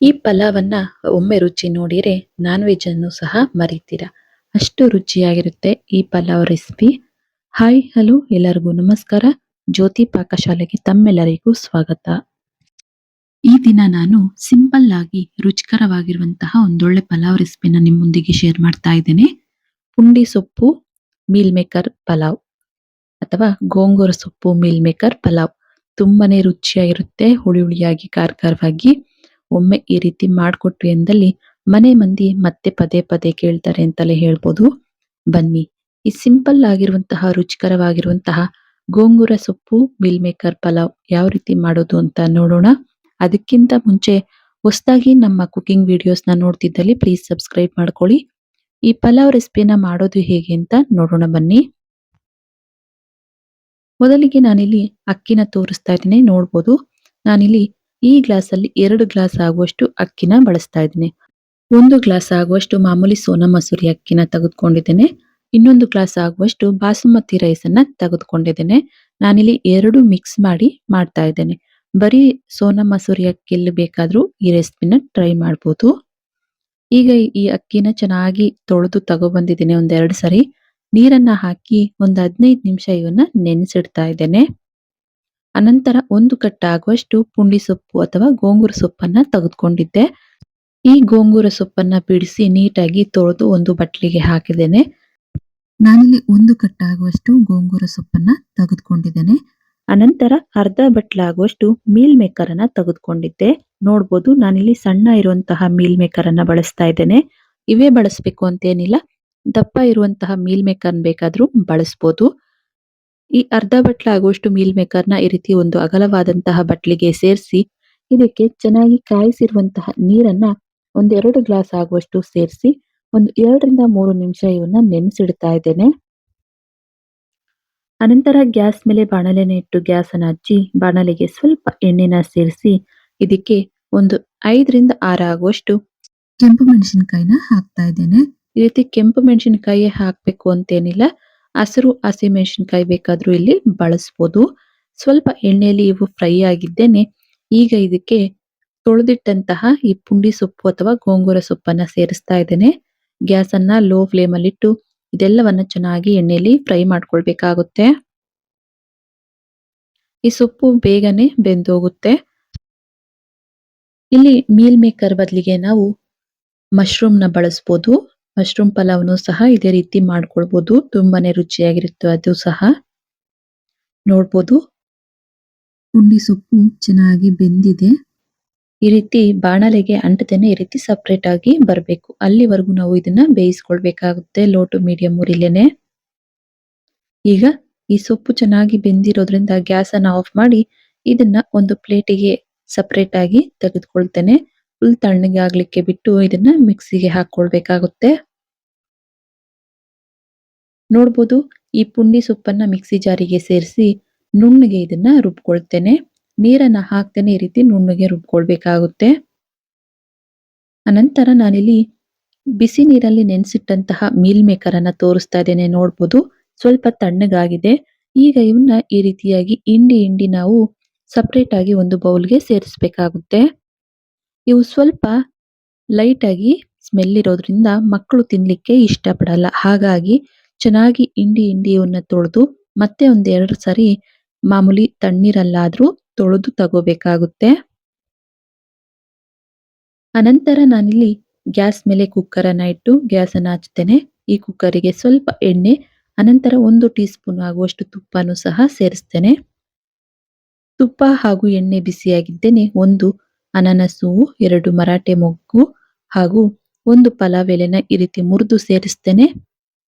ಈ ಪಲಾವನ್ನ ಒಮ್ಮೆ ರುಚಿ ನೋಡಿರೆ ನಾನ್ ವೆಜ್ ಅನ್ನು ಸಹ ಮರಿತೀರಾ. ಅಷ್ಟು ರುಚಿಯಾಗಿರುತ್ತೆ ಈ ಪಲಾವ್ ರೆಸಿಪಿ. ಹಾಯ್ ಹಲೋ ಎಲ್ಲರಿಗೂ ನಮಸ್ಕಾರ. ಜ್ಯೋತಿ ಪಾಕಶಾಲೆಗೆ ತಮ್ಮೆಲ್ಲರಿಗೂ ಸ್ವಾಗತ. ಈ ದಿನ ನಾನು ಸಿಂಪಲ್ ಆಗಿ ರುಚಿಕರವಾಗಿರುವಂತಹ ಒಂದೊಳ್ಳೆ ಪಲಾವ್ ರೆಸಿಪಿನ ನಿಮ್ಮೊಂದಿಗೆ ಶೇರ್ ಮಾಡ್ತಾ ಇದ್ದೇನೆ. ಪುಂಡಿ ಸೊಪ್ಪು ಮೀಲ್ ಮೇಕರ್ ಪಲಾವ್ ಅಥವಾ ಗೋಂಗೂರ ಸೊಪ್ಪು ಮೀಲ್ ಮೇಕರ್ ಪಲಾವ್ ತುಂಬಾನೇ ರುಚಿಯಾಗಿರುತ್ತೆ. ಹುಳಿ ಹುಳಿಯಾಗಿ ಖಾರವಾಗಿ ಒಮ್ಮೆ ಈ ರೀತಿ ಮಾಡಿಕೊಟ್ವಿ ಎಂದಲ್ಲಿ ಮನೆ ಮಂದಿ ಮತ್ತೆ ಪದೇ ಪದೇ ಕೇಳ್ತಾರೆ ಅಂತಲೇ ಹೇಳ್ಬೋದು. ಬನ್ನಿ ಈ ಸಿಂಪಲ್ ಆಗಿರುವಂತಹ ರುಚಿಕರವಾಗಿರುವಂತಹ ಗೋಂಗೂರ ಸೊಪ್ಪು ಮೀಲ್ ಮೇಕರ್ ಪಲಾವ್ ಯಾವ ರೀತಿ ಮಾಡೋದು ಅಂತ ನೋಡೋಣ. ಅದಕ್ಕಿಂತ ಮುಂಚೆ ಹೊಸದಾಗಿ ನಮ್ಮ ಕುಕಿಂಗ್ ವಿಡಿಯೋಸ್ನ ನೋಡ್ತಿದ್ದಲ್ಲಿ ಪ್ಲೀಸ್ ಸಬ್ಸ್ಕ್ರೈಬ್ ಮಾಡ್ಕೊಳ್ಳಿ. ಈ ಪಲಾವ್ ರೆಸಿಪಿನ ಮಾಡೋದು ಹೇಗೆ ಅಂತ ನೋಡೋಣ ಬನ್ನಿ. ಮೊದಲಿಗೆ ನಾನಿಲ್ಲಿ ಅಕ್ಕಿನ ತೋರಿಸ್ತಾ ಇದ್ದೀನಿ, ನೋಡ್ಬೋದು. ನಾನಿಲ್ಲಿ ಈ ಗ್ಲಾಸಲ್ಲಿ 2 ಗ್ಲಾಸ್ ಆಗುವಷ್ಟು ಅಕ್ಕಿನ ಬಳಸ್ತಾ ಇದ್ದೀನಿ. 1 ಗ್ಲಾಸ್ ಆಗುವಷ್ಟು ಮಾಮೂಲಿ ಸೋನಾ ಮಸೂರಿ ಅಕ್ಕಿನ ತೆಗೆದುಕೊಂಡಿದ್ದೇನೆ. ಇನ್ನೊಂದು ಗ್ಲಾಸ್ ಆಗುವಷ್ಟು ಬಾಸುಮತಿ ರೈಸ್ ಅನ್ನ ತೆಗೆದುಕೊಂಡಿದ್ದೇನೆ. ನಾನಿಲ್ಲಿ 2 ಮಿಕ್ಸ್ ಮಾಡಿ ಮಾಡ್ತಾ ಇದ್ದೇನೆ. ಬರೀ ಸೋನಾ ಮಸೂರಿ ಅಕ್ಕಿಯಲ್ಲಿ ಬೇಕಾದ್ರೂ ಈ ರೆಸಿಪಿನ ಟ್ರೈ ಮಾಡ್ಬೋದು. ಈಗ ಈ ಅಕ್ಕಿನ ಚೆನ್ನಾಗಿ ತೊಳೆದು ತಗೊಬಂದಿದ್ದೇನೆ. 2 ಸರಿ ನೀರನ್ನ ಹಾಕಿ ಒಂದು 15 ನಿಮಿಷ ಇವನ್ನ ನೆನೆಸಿಡ್ತಾ ಇದ್ದೇನೆ. ಅನಂತರ 1 ಕಟ್ ಆಗುವಷ್ಟು ಪುಂಡಿ ಸೊಪ್ಪು ಅಥವಾ ಗೋಂಗೂರ ಸೊಪ್ಪನ್ನ ತೆಗೆದುಕೊಂಡಿದ್ದೆ. ಈ ಗೋಂಗೂರ ಸೊಪ್ಪನ್ನ ಬಿಡಿಸಿ ನೀಟಾಗಿ ತೊಳೆದು ಒಂದು ಬಟ್ಲಿಗೆ ಹಾಕಿದ್ದೇನೆ. ನಾನಿಲ್ಲಿ 1 ಕಟ್ ಆಗುವಷ್ಟು ಗೋಂಗೂರ ಸೊಪ್ಪನ್ನ ತೆಗೆದುಕೊಂಡಿದ್ದೇನೆ. ಅನಂತರ ಅರ್ಧ ಬಟ್ಲಾಗುವಷ್ಟು ಮೀಲ್ ಮೇಕರ್ ಅನ್ನ ತೆಗೆದುಕೊಂಡಿದ್ದೆ. ನೋಡ್ಬೋದು, ನಾನಿಲ್ಲಿ ಸಣ್ಣ ಇರುವಂತಹ ಮೀಲ್ ಮೇಕರ್ ಅನ್ನ ಬಳಸ್ತಾ ಇದ್ದೇನೆ. ಇವೇ ಬಳಸಬೇಕು ಅಂತೇನಿಲ್ಲ, ದಪ್ಪ ಇರುವಂತಹ ಮೀಲ್ ಮೇಕರ್ ಬೇಕಾದ್ರೂ ಬಳಸ್ಬೋದು. ಈ ಅರ್ಧ ಬಟ್ಲಾಗುವಷ್ಟು ಮೀಲ್ ಮೇಕರ್ನ ಈ ರೀತಿ ಒಂದು ಅಗಲವಾದಂತಹ ಬಟ್ಲಿಗೆ ಸೇರಿಸಿ ಇದಕ್ಕೆ ಚೆನ್ನಾಗಿ ಕಾಯಿಸಿರುವಂತಹ ನೀರನ್ನ 2 ಗ್ಲಾಸ್ ಆಗುವಷ್ಟು ಸೇರಿಸಿ ಒಂದು 2 ರಿಂದ 3 ನಿಮಿಷ ಇವನ್ನ ನೆನೆಸಿಡ್ತಾ ಇದ್ದೇನೆ. ಅನಂತರ ಗ್ಯಾಸ್ ಮೇಲೆ ಬಾಣಲೆನ ಇಟ್ಟು ಗ್ಯಾಸ್ ಅನ್ನ ಹಚ್ಚಿ ಬಾಣಲೆಗೆ ಸ್ವಲ್ಪ ಎಣ್ಣೆನ ಸೇರಿಸಿ ಇದಕ್ಕೆ ಒಂದು 5 ರಿಂದ 6 ಆಗುವಷ್ಟು ಕೆಂಪು ಮೆಣಸಿನಕಾಯಿನ ಹಾಕ್ತಾ ಇದ್ದೇನೆ. ಈ ರೀತಿ ಕೆಂಪು ಮೆಣಸಿನಕಾಯಿ ಹಾಕ್ಬೇಕು ಅಂತೇನಿಲ್ಲ, ಹಸಿರು ಹಸಿಮೆಣಸಿನಕಾಯಿ ಬೇಕಾದ್ರೂ ಇಲ್ಲಿ ಬಳಸ್ಬೋದು. ಸ್ವಲ್ಪ ಎಣ್ಣೆಯಲ್ಲಿ ಇವು ಫ್ರೈ ಆಗಿದ್ದೇನೆ. ಈಗ ಇದಕ್ಕೆ ತೊಳೆದಿಟ್ಟಂತಹ ಈ ಪುಂಡಿ ಸೊಪ್ಪು ಅಥವಾ ಗೋಂಗೂರ ಸೊಪ್ಪನ್ನ ಸೇರಿಸ್ತಾ ಇದ್ದೇನೆ. ಗ್ಯಾಸ್ ಅನ್ನ ಲೋ ಫ್ಲೇಮ್ ಅಲ್ಲಿ ಇಟ್ಟು ಇದೆಲ್ಲವನ್ನ ಚೆನ್ನಾಗಿ ಎಣ್ಣೆಯಲ್ಲಿ ಫ್ರೈ ಮಾಡ್ಕೊಳ್ಬೇಕಾಗುತ್ತೆ. ಈ ಸೊಪ್ಪು ಬೇಗನೆ ಬೆಂದೋಗುತ್ತೆ. ಇಲ್ಲಿ ಮೀಲ್ ಮೇಕರ್ ಬದಲಿಗೆ ನಾವು ಮಶ್ರೂಮ್ ನ ಬಳಸಬಹುದು. ಮಶ್ರೂಮ್ ಪಲಾವ್ನು ಸಹ ಇದೇ ರೀತಿ ಮಾಡ್ಕೊಳ್ಬಹುದು, ತುಂಬಾನೇ ರುಚಿಯಾಗಿರುತ್ತೆ ಅದು ಸಹ. ನೋಡ್ಬೋದು, ಪುಂಡಿ ಸೊಪ್ಪು ಚೆನ್ನಾಗಿ ಬೆಂದಿದೆ. ಈ ರೀತಿ ಬಾಣಲೆಗೆ ಅಂಟದೇನೆ ಈ ರೀತಿ ಸಪರೇಟ್ ಆಗಿ ಬರಬೇಕು. ಅಲ್ಲಿವರೆಗೂ ನಾವು ಇದನ್ನ ಬೇಯಿಸ್ಕೊಳ್ಬೇಕಾಗುತ್ತೆ ಲೋ ಟು ಮೀಡಿಯಂ ಉರಿಲೇನೆ. ಈಗ ಈ ಸೊಪ್ಪು ಚೆನ್ನಾಗಿ ಬೆಂದಿರೋದ್ರಿಂದ ಗ್ಯಾಸ್ ಅನ್ನ ಆಫ್ ಮಾಡಿ ಇದನ್ನ ಒಂದು ಪ್ಲೇಟಿಗೆ ಸಪರೇಟ್ ಆಗಿ ತೆಗೆದುಕೊಳ್ತೇನೆ. ಫುಲ್ ತಣ್ಣಗೆ ಆಗ್ಲಿಕ್ಕೆ ಬಿಟ್ಟು ಇದನ್ನ ಮಿಕ್ಸಿಗೆ ಹಾಕೊಳ್ಬೇಕಾಗುತ್ತೆ. ನೋಡ್ಬೋದು, ಈ ಪುಂಡಿ ಸೊಪ್ಪನ್ನ ಮಿಕ್ಸಿ ಜಾರಿಗೆ ಸೇರಿಸಿ ನುಣ್ಣಗೆ ಇದನ್ನ ರುಬ್ಕೊಳ್ತೇನೆ. ನೀರನ್ನ ಹಾಕ್ತೇನೆ ಈ ರೀತಿ ನುಣ್ಣಗೆ ರುಬ್ಕೊಳ್ಬೇಕಾಗುತ್ತೆ. ಅನಂತರ ನಾನಿಲ್ಲಿ ಬಿಸಿ ನೀರಲ್ಲಿ ನೆನೆಸಿಟ್ಟಂತಹ ಮೀಲ್ ಮೇಕರ್ ಅನ್ನ ತೋರಿಸ್ತಾ ಇದ್ದೇನೆ. ನೋಡ್ಬೋದು, ಸ್ವಲ್ಪ ತಣ್ಣಗಾಗಿದೆ. ಈಗ ಇವನ್ನ ಈ ರೀತಿಯಾಗಿ ಇಂಡಿ ನಾವು ಸಪರೇಟ್ ಆಗಿ ಒಂದು ಬೌಲ್ಗೆ ಸೇರಿಸಬೇಕಾಗುತ್ತೆ. ಇವು ಸ್ವಲ್ಪ ಲೈಟ್ ಆಗಿ ಸ್ಮೆಲ್ ಇರೋದ್ರಿಂದ ಮಕ್ಕಳು ತಿನ್ಲಿಕ್ಕೆ ಇಷ್ಟಪಡಲ್ಲ. ಹಾಗಾಗಿ ಚೆನ್ನಾಗಿ ಇಂಡಿ ಇವನ್ನ ತೊಳೆದು ಮತ್ತೆ 2 ಸರಿ ಮಾಮೂಲಿ ತಣ್ಣೀರಲ್ಲಾದ್ರೂ ತೊಳೆದು ತಗೋಬೇಕಾಗುತ್ತೆ. ಅನಂತರ ನಾನಿಲ್ಲಿ ಗ್ಯಾಸ್ ಮೇಲೆ ಕುಕ್ಕರ್ ಅನ್ನ ಇಟ್ಟು ಗ್ಯಾಸ್ ಅನ್ನ ಹಚ್ತೇನೆ. ಈ ಕುಕ್ಕರಿಗೆ ಸ್ವಲ್ಪ ಎಣ್ಣೆ, ಅನಂತರ 1 ಟೀ ಸ್ಪೂನ್ ಆಗುವಷ್ಟು ತುಪ್ಪನೂ ಸಹ ಸೇರಿಸ್ತೇನೆ. ತುಪ್ಪ ಹಾಗೂ ಎಣ್ಣೆ ಬಿಸಿಯಾಗಿದ್ದೇನೆ 1 ಅನಾನಸ್ ಹೂವು, 2 ಮರಾಠೆ ಮೊಗ್ಗು ಹಾಗೂ 1 ಪಲಾವ್ ಎಲೆನ ಈ ರೀತಿ ಮುರಿದು ಸೇರಿಸ್ತೇನೆ.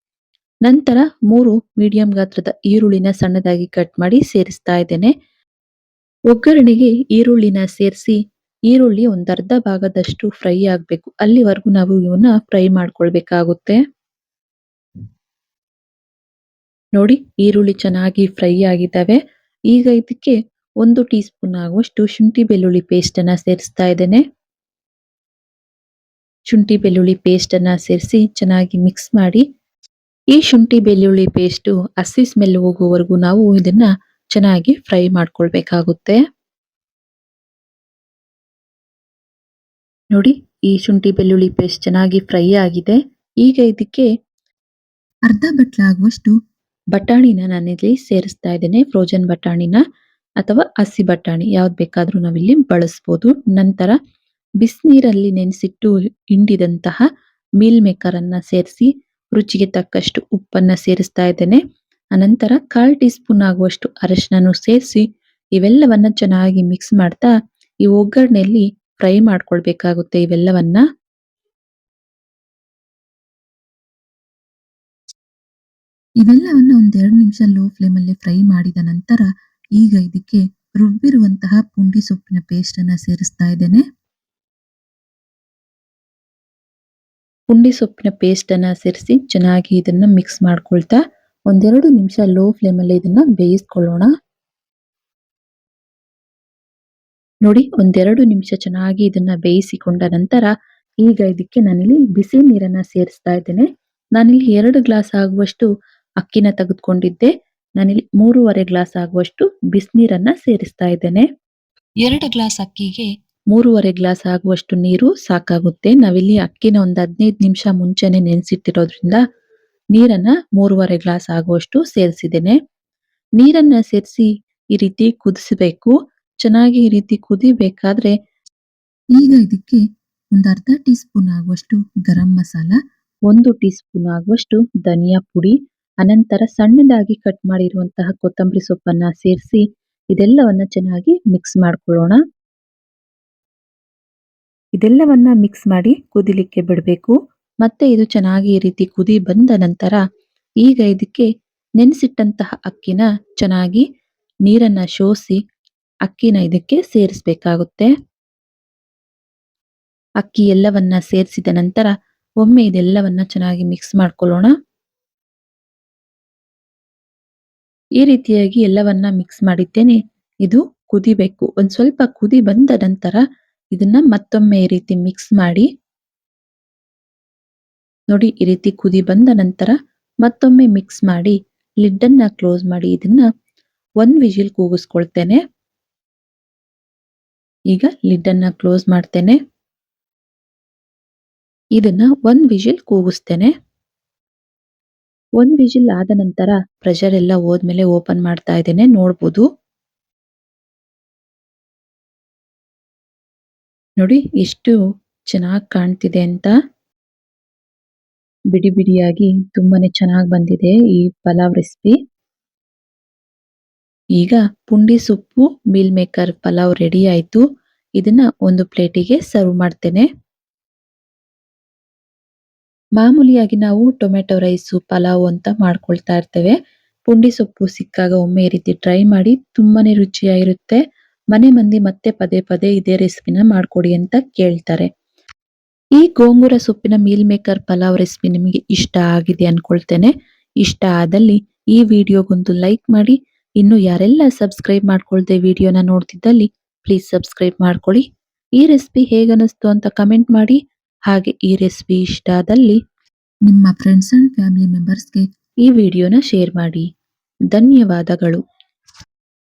ನಂತರ 3 ಮೀಡಿಯಂ ಗಾತ್ರದ ಈರುಳ್ಳಿನ ಸಣ್ಣದಾಗಿ ಕಟ್ ಮಾಡಿ ಸೇರಿಸ್ತಾ ಇದ್ದೇನೆ. ಒಗ್ಗರಣೆಗೆ ಈರುಳ್ಳಿನ ಸೇರಿಸಿ ಈರುಳ್ಳಿ ಅರ್ಧ ಭಾಗದಷ್ಟು ಫ್ರೈ ಆಗಬೇಕು. ಅಲ್ಲಿವರೆಗೂ ನಾವು ಇವನ್ನ ಫ್ರೈ ಮಾಡ್ಕೊಳ್ಬೇಕಾಗುತ್ತೆ. ನೋಡಿ, ಈರುಳ್ಳಿ ಚೆನ್ನಾಗಿ ಫ್ರೈ ಆಗಿದ್ದಾವೆ. ಈಗ ಇದಕ್ಕೆ 1 ಟೀ ಸ್ಪೂನ್ ಆಗುವಷ್ಟು ಶುಂಠಿ ಬೆಳ್ಳುಳ್ಳಿ ಪೇಸ್ಟ್ ಅನ್ನ ಸೇರಿಸ್ತಾ ಇದ್ದೇನೆ. ಶುಂಠಿ ಬೆಳ್ಳುಳ್ಳಿ ಪೇಸ್ಟ್ ಅನ್ನ ಸೇರಿಸಿ ಚೆನ್ನಾಗಿ ಮಿಕ್ಸ್ ಮಾಡಿ ಈ ಶುಂಠಿ ಬೆಳ್ಳುಳ್ಳಿ ಪೇಸ್ಟ್ ಹಸಿ ಸ್ಮೆಲ್ ಹೋಗುವವರೆಗೂ ನಾವು ಇದನ್ನ ಚೆನ್ನಾಗಿ ಫ್ರೈ ಮಾಡ್ಕೊಳ್ಬೇಕಾಗುತ್ತೆ. ನೋಡಿ, ಈ ಶುಂಠಿ ಬೆಳ್ಳುಳ್ಳಿ ಪೇಸ್ಟ್ ಚೆನ್ನಾಗಿ ಫ್ರೈ ಆಗಿದೆ. ಈಗ ಇದಕ್ಕೆ ಅರ್ಧ ಬಟ್ಲಾಗುವಷ್ಟು ಬಟಾಣಿನ ನಾನಿಲ್ಲಿ ಸೇರಿಸ್ತಾ ಇದ್ದೇನೆ. ಫ್ರೋಜನ್ ಬಟಾಣಿನ ಅಥವಾ ಹಸಿ ಬಟಾಣಿ ಯಾವ್ದು ಬೇಕಾದ್ರೂ ನಾವಿಲ್ಲಿ ಬಳಸ್ಬೋದು. ನಂತರ ಬಿಸಿನೀರಲ್ಲಿ ನೆನೆಸಿಟ್ಟು ಹಿಂಡಿದಂತಹ ಮೀಲ್ ಮೇಕರ್ ಅನ್ನ ಸೇರಿಸಿ ರುಚಿಗೆ ತಕ್ಕಷ್ಟು ಉಪ್ಪನ್ನ ಸೇರಿಸ್ತಾ ಇದ್ದೇನೆ. ಅನಂತರ 1/4 ಟೀ ಸ್ಪೂನ್ ಆಗುವಷ್ಟು ಅರಿಶಿನನು ಸೇರಿಸಿ ಇವೆಲ್ಲವನ್ನ ಚೆನ್ನಾಗಿ ಮಿಕ್ಸ್ ಮಾಡ್ತಾ ಈ ಒಗ್ಗರಣೆಯಲ್ಲಿ ಫ್ರೈ ಮಾಡ್ಕೊಳ್ಬೇಕಾಗುತ್ತೆ ಇವೆಲ್ಲವನ್ನ. ಇವೆಲ್ಲವನ್ನ ಒಂದೆರಡು ನಿಮಿಷ ಲೋ ಫ್ಲೇಮಲ್ಲಿ ಫ್ರೈ ಮಾಡಿದ ನಂತರ ಈಗ ಇದಕ್ಕೆ ರುಬ್ಬಿರುವಂತಹ ಪುಂಡಿ ಸೊಪ್ಪಿನ ಪೇಸ್ಟ್ ಅನ್ನ ಸೇರಿಸ್ತಾ ಇದ್ದೇನೆ. ಪುಂಡಿ ಸೊಪ್ಪಿನ ಪೇಸ್ಟ್ ಅನ್ನ ಸೇರಿಸಿ ಚೆನ್ನಾಗಿ ಇದನ್ನ ಮಿಕ್ಸ್ ಮಾಡ್ಕೊಳ್ತಾ ಒಂದೆರಡು ನಿಮಿಷ ಲೋ ಫ್ಲೇಮಲ್ಲಿ ಇದನ್ನ ಬೇಯಿಸ್ಕೊಳ್ಳೋಣ. ನೋಡಿ, ಒಂದೆರಡು ನಿಮಿಷ ಚೆನ್ನಾಗಿ ಇದನ್ನ ಬೇಯಿಸಿಕೊಂಡ ನಂತರ ಈಗ ಇದಕ್ಕೆ ನಾನಿಲ್ಲಿ ಬಿಸಿ ನೀರನ್ನ ಸೇರಿಸ್ತಾ ಇದ್ದೇನೆ. ನಾನಿಲ್ಲಿ 2 ಗ್ಲಾಸ್ ಆಗುವಷ್ಟು ಅಕ್ಕಿನ ತೆಗೆದುಕೊಂಡಿದ್ದೆ. ನಾನಿಲ್ಲಿ 3.5 ಗ್ಲಾಸ್ ಆಗುವಷ್ಟು ಬಿಸಿನೀರನ್ನ ಸೇರಿಸ್ತಾ ಇದ್ದೇನೆ. 2 ಗ್ಲಾಸ್ ಅಕ್ಕಿಗೆ 3.5 ಗ್ಲಾಸ್ ಆಗುವಷ್ಟು ನೀರು ಸಾಕಾಗುತ್ತೆ. ನಾವಿಲ್ಲಿ ಅಕ್ಕಿನ ಒಂದು 15 ನಿಮಿಷ ಮುಂಚೆನೆ ನೆನೆಸಿಟ್ಟಿರೋದ್ರಿಂದ ನೀರನ್ನ 3.5 ಗ್ಲಾಸ್ ಆಗುವಷ್ಟು ಸೇರಿಸಿದ್ದೇನೆ. ನೀರನ್ನ ಸೇರಿಸಿ ಈ ರೀತಿ ಕುದಿಸಬೇಕು. ಚೆನ್ನಾಗಿ ಈ ರೀತಿ ಕುದಿಬೇಕಾದ್ರೆ ಈಗ ಇದಕ್ಕೆ ಒಂದು ಅರ್ಧ ಟೀ ಸ್ಪೂನ್ ಆಗುವಷ್ಟು ಗರಂ ಮಸಾಲ, 1 ಟೀ ಸ್ಪೂನ್ ಆಗುವಷ್ಟು ಧನಿಯಾ ಪುಡಿ, ಅನಂತರ ಸಣ್ಣದಾಗಿ ಕಟ್ ಮಾಡಿರುವಂತಹ ಕೊತ್ತಂಬರಿ ಸೊಪ್ಪನ್ನ ಸೇರಿಸಿ ಇದೆಲ್ಲವನ್ನ ಚೆನ್ನಾಗಿ ಮಿಕ್ಸ್ ಮಾಡ್ಕೊಳ್ಳೋಣ. ಇದೆಲ್ಲವನ್ನ ಮಿಕ್ಸ್ ಮಾಡಿ ಕುದಿಲಿಕ್ಕೆ ಬಿಡಬೇಕು. ಮತ್ತೆ ಇದು ಚೆನ್ನಾಗಿ ಈ ರೀತಿ ಕುದಿ ಬಂದ ನಂತರ ಈಗ ಇದಕ್ಕೆ ನೆನೆಸಿಟ್ಟಂತಹ ಅಕ್ಕಿನ ಚೆನ್ನಾಗಿ ನೀರನ್ನ ಶೋಷಿ ಅಕ್ಕಿನ ಇದಕ್ಕೆ ಸೇರಿಸಬೇಕಾಗುತ್ತೆ. ಅಕ್ಕಿ ಎಲ್ಲವನ್ನ ಸೇರಿಸಿದ ನಂತರ ಒಮ್ಮೆ ಇದೆಲ್ಲವನ್ನ ಚೆನ್ನಾಗಿ ಮಿಕ್ಸ್ ಮಾಡ್ಕೊಳ್ಳೋಣ. ಈ ರೀತಿಯಾಗಿ ಎಲ್ಲವನ್ನ ಮಿಕ್ಸ್ ಮಾಡಿದ್ದೇನೆ. ಇದು ಕುದಿಬೇಕು. ಒಂದ್ ಸ್ವಲ್ಪ ಕುದಿ ಬಂದ ನಂತರ ಇದನ್ನ ಮತ್ತೊಮ್ಮೆ ಈ ರೀತಿ ಮಿಕ್ಸ್ ಮಾಡಿ ನೋಡಿ, ಈ ರೀತಿ ಕುದಿ ಬಂದ ನಂತರ ಮತ್ತೊಮ್ಮೆ ಮಿಕ್ಸ್ ಮಾಡಿ ಲಿಡ್ ಅನ್ನ ಕ್ಲೋಸ್ ಮಾಡಿ ಇದನ್ನ 1 ವಿಜಿಲ್ ಕೂಗಿಸ್ಕೊಳ್ತೇನೆ. ಈಗ ಲಿಡ್ ಅನ್ನ ಕ್ಲೋಸ್ ಮಾಡ್ತೇನೆ. ಇದನ್ನ 1 ವಿಜಿಲ್ ಕೂಗಿಸ್ತೇನೆ. 1 ವಿಜಿಲ್ ಆದ ನಂತರ ಪ್ರೆಷರ್ ಎಲ್ಲ ಹೋದ್ಮೇಲೆ ಓಪನ್ ಮಾಡ್ತಾ ಇದ್ದೇನೆ. ನೋಡ್ಬೋದು. ನೋಡಿ ಎಷ್ಟು ಚೆನ್ನಾಗಿ ಕಾಣ್ತಿದೆ ಅಂತ. ಬಿಡಿ ಬಿಡಿಯಾಗಿ ತುಂಬಾನೇ ಚೆನ್ನಾಗಿ ಬಂದಿದೆ ಈ ಪಲಾವ್ ರೆಸಿಪಿ. ಈಗ ಪುಂಡಿ ಸೊಪ್ಪು ಮೀಲ್ ಮೇಕರ್ ಪಲಾವ್ ರೆಡಿ ಆಯ್ತು. ಇದನ್ನ ಒಂದು ಪ್ಲೇಟಿಗೆ ಸರ್ವ್ ಮಾಡ್ತೇನೆ. ಮಾಮೂಲಿಯಾಗಿ ನಾವು ಟೊಮೆಟೊ ರೈಸು ಪಲಾವ್ ಅಂತ ಮಾಡ್ಕೊಳ್ತಾ ಇರ್ತೇವೆ. ಪುಂಡಿ ಸೊಪ್ಪು ಸಿಕ್ಕಾಗ ಒಮ್ಮೆ ಈ ರೀತಿ ಟ್ರೈ ಮಾಡಿ. ತುಂಬಾನೇ ರುಚಿಯಾಗಿರುತ್ತೆ. ಮನೆ ಮಂದಿ ಮತ್ತೆ ಪದೇ ಪದೇ ಇದೇ ರೆಸಿಪಿನ ಮಾಡ್ಕೊಡಿ ಅಂತ ಕೇಳ್ತಾರೆ. ಈ ಗೋಂಗೂರ ಸೊಪ್ಪಿನ ಮೀಲ್ ಮೇಕರ್ ಪಲಾವ್ ರೆಸಿಪಿ ನಿಮಗೆ ಇಷ್ಟ ಆಗಿದೆ ಅನ್ಕೊಳ್ತೇನೆ. ಇಷ್ಟ ಆದಲ್ಲಿ ಈ ವಿಡಿಯೋಗೊಂದು ಲೈಕ್ ಮಾಡಿ. ಇನ್ನು ಯಾರೆಲ್ಲ ಸಬ್ಸ್ಕ್ರೈಬ್ ಮಾಡ್ಕೊಳ್ದೆ ವಿಡಿಯೋನ ನೋಡ್ತಿದ್ದಲ್ಲಿ ಪ್ಲೀಸ್ ಸಬ್ಸ್ಕ್ರೈಬ್ ಮಾಡ್ಕೊಳ್ಳಿ. ಈ ರೆಸಿಪಿ ಹೇಗನಿಸ್ತು ಅಂತ ಕಮೆಂಟ್ ಮಾಡಿ. ಹಾಗೆ ಈ ರೆಸಿಪಿ ಇಷ್ಟ ಆದಲ್ಲಿ ನಿಮ್ಮ ಫ್ರೆಂಡ್ಸ್ ಅಂಡ್ ಫ್ಯಾಮಿಲಿ ಮೆಂಬರ್ಸ್ಗೆ ಈ ವಿಡಿಯೋನ ಶೇರ್ ಮಾಡಿ. ಧನ್ಯವಾದಗಳು.